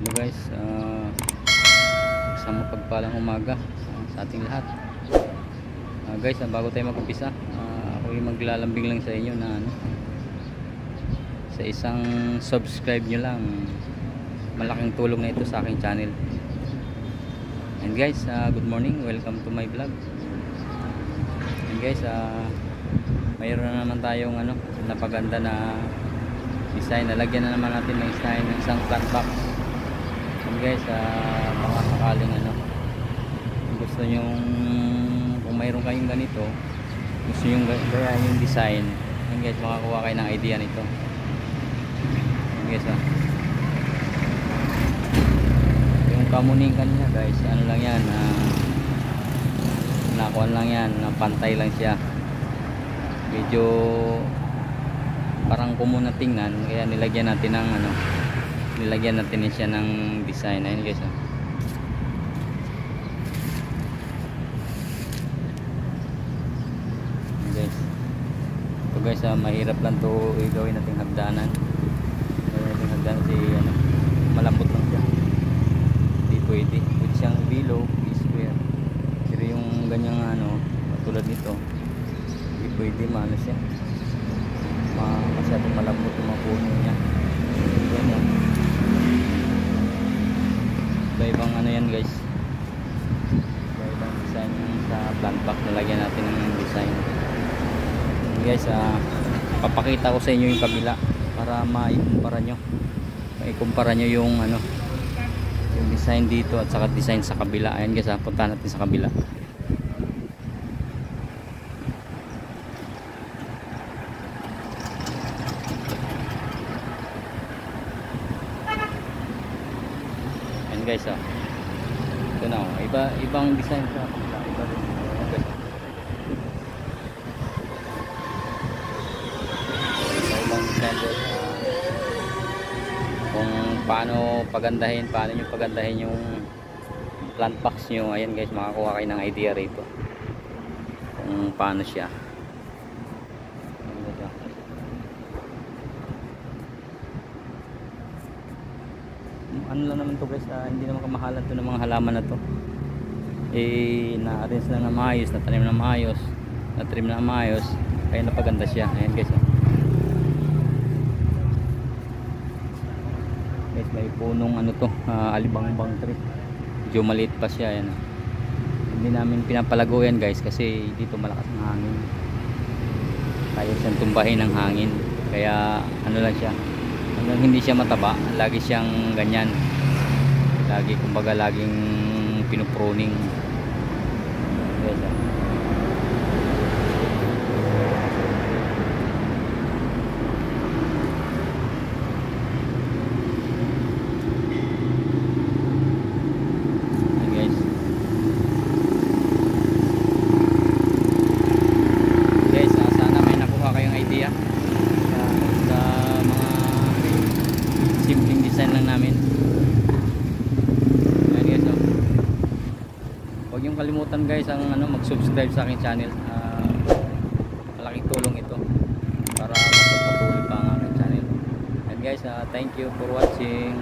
Hello guys, isang mapagpalang umaga sa ating lahat. Guys, bago tayo mag-umpisa, ako yung maglalambing lang sa inyo na sa isang subscribe nyo lang, malaking tulong na ito sa aking channel. And guys, good morning, welcome to my vlog. And guys, mayroon na naman tayong napaganda na design. Nalagyan na naman natin ng design ng isang plant box. And guys, baka sakaling kung gusto nyong, kung mayroon kayong ganito, gusto nyong gaya yung design, and guys, makakuha kayo ng idea nito. And guys, yung kamuning kanina guys, lang yan, nakuha lang yan, pantay lang siya, medyo parang kumun na tingnan, kaya nilagyan natin ng nilagyan natin siya ng design. Ayun guys, guys, ito guys, mahirap lang to gawin nating hagdanan. Gawin nating hagdanan si malambot lang siya, hindi pwede siyang below square, pero yung ganyang tulad nito hindi pwede, maano siya, masyadong malambot yung mga puno niya. Iba-ibang yan guys, iba-ibang design sa plant box, nalagyan natin ng design. And guys, papakita ko sa inyo yung kabila para maikumpara nyo yung yung design dito at saka design sa kabila. Ayan guys, punta natin sa kabila. Guys, ito na, ibang design sa kabila, iba rin. Okay. Ibang design guys, kung paano nyo pagandahin yung plant box nyo. Ayan guys, makakuha kayo ng idea rito kung paano siya. Lang naman to guys, hindi naman kamahalan to ng mga halaman na to, na-arrange lang na maayos, na-trim na maayos, kaya napaganda siya. Ayan guys, guys, may punong alibangbang tree, medyo maliit pa siya. Ayan, hindi namin pinapalago yan guys kasi dito malakas ang hangin, kaya siyang tumbahin ng hangin, kaya lang siya, hanggang hindi siya mataba, lagi siyang ganyan, kumbaga laging pinupruning. Yes, sana may nakuha kayong idea sa mga simpleng design lang namin. Huwag niyong kalimutan guys ang mag-subscribe sa aking channel. Malaking tulong ito para magpatuloy pa ang aking channel. And guys, thank you for watching.